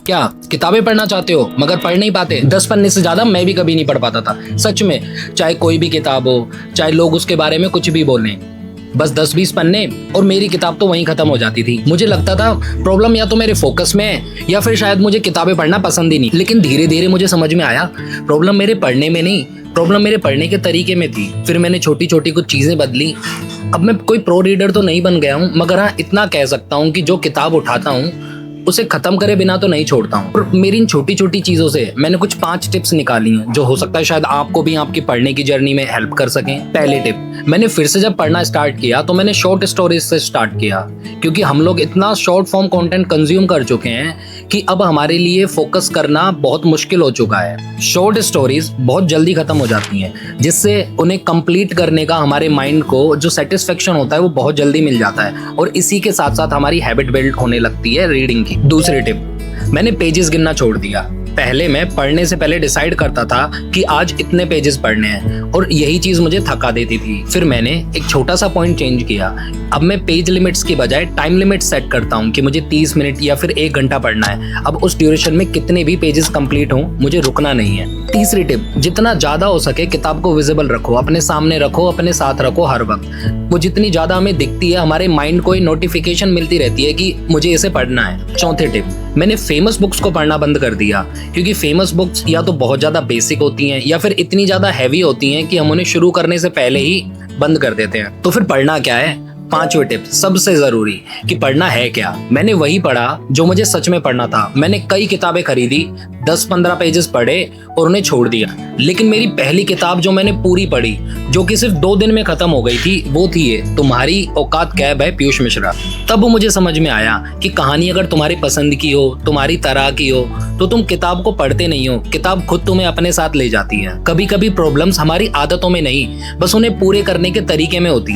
क्या किताबें पढ़ना चाहते हो मगर पढ़ नहीं पाते? 10 पन्ने से ज्यादा मैं भी कभी नहीं पढ़ पाता था सच में, चाहे कोई भी किताब हो, चाहे लोग उसके बारे में कुछ भी बोलें, बस 10-20 पन्ने और मेरी किताब तो वहीं खत्म हो जाती थी। मुझे लगता था प्रॉब्लम या तो मेरे फोकस में है या फिर शायद मुझे किताबें पढ़ना पसंद ही नहीं। लेकिन धीरे धीरे मुझे समझ में आया प्रॉब्लम मेरे पढ़ने में नहीं, प्रॉब्लम मेरे पढ़ने के तरीके में थी। फिर मैंने छोटी छोटी कुछ चीजें बदली। अब मैं कोई प्रो रीडर तो नहीं बन गया हूँ, मगर हाँ इतना कह सकता हूँ कि जो किताब उठाता हूँ उसे खत्म करे बिना तो नहीं छोड़ता हूँ। और मेरी इन छोटी छोटी चीजों से मैंने कुछ 5 टिप्स निकाली हैं जो हो सकता है शायद आपको भी आपकी पढ़ने की जर्नी में हेल्प कर सकें। पहली टिप, मैंने फिर से जब पढ़ना स्टार्ट किया तो मैंने शॉर्ट स्टोरीज से स्टार्ट किया, क्योंकि हम लोग इतना शॉर्ट फॉर्म कंटेंट कंज्यूम कर चुके हैं कि अब हमारे लिए फोकस करना बहुत मुश्किल हो चुका है। शॉर्ट स्टोरीज बहुत जल्दी खत्म हो जाती हैं, जिससे उन्हें कंप्लीट करने का हमारे माइंड को जो सेटिस्फेक्शन होता है वो बहुत जल्दी मिल जाता है, और इसी के साथ साथ हमारी हैबिट बिल्ड होने लगती है रीडिंग की। दूसरी टिप, मैंने पेजेस गिनना छोड़ दिया। पहले मैं पढ़ने से पहले डिसाइड करता था कि आज इतने पेजेस पढ़ने हैं, और यही चीज मुझे थका देती थी। फिर मैंने एक छोटा सा पॉइंट चेंज किया। अब मैं पेज लिमिट्स की बजाय टाइम लिमिट सेट करता हूँ कि मुझे 30 मिनट या फिर 1 घंटा पढ़ना है। अब उस ड्यूरेशन में कितने भी पेजेस कंप्लीट हों, मुझे रुकना नहीं है। तीसरी टिप, जितना ज्यादा हो सके किताब को विजिबल रखो, अपने सामने रखो, अपने साथ रखो हर वक्त। वो जितनी ज्यादा हमें दिखती है, हमारे माइंड को नोटिफिकेशन मिलती रहती है कि मुझे इसे पढ़ना है। चौथी टिप, मैंने फेमस बुक्स को पढ़ना बंद कर दिया, क्योंकि फेमस बुक्स या तो बहुत ज्यादा बेसिक होती हैं या फिर इतनी ज्यादा हैवी होती हैं कि हम उन्हें शुरू करने से पहले ही बंद कर देते हैं। तो फिर पढ़ना क्या है? 5वीं टिप, सबसे जरूरी कि पढ़ना है क्या। मैंने वही पढ़ा जो मुझे सच में पढ़ना था। मैंने कई किताबें खरीदी, 10-15 पेजेस पढ़े और उन्हें छोड़ दिया। लेकिन मेरी पहली किताब जो मैंने पूरी पढ़ी, जो कि सिर्फ 2 दिन में खत्म हो गई थी, वो थी ये तुम्हारी औकात कैब है पीयूष मिश्रा। तब वो मुझे समझ में आया कि कहानी अगर तुम्हारी पसंद की हो, तुम्हारी तरह की हो, तो तुम किताब को पढ़ते नहीं हो, किताब खुद तुम्हें अपने साथ ले जाती है। कभी कभी प्रॉब्लम्स हमारी आदतों में नहीं, बस उन्हें पूरे करने के तरीके में होती है।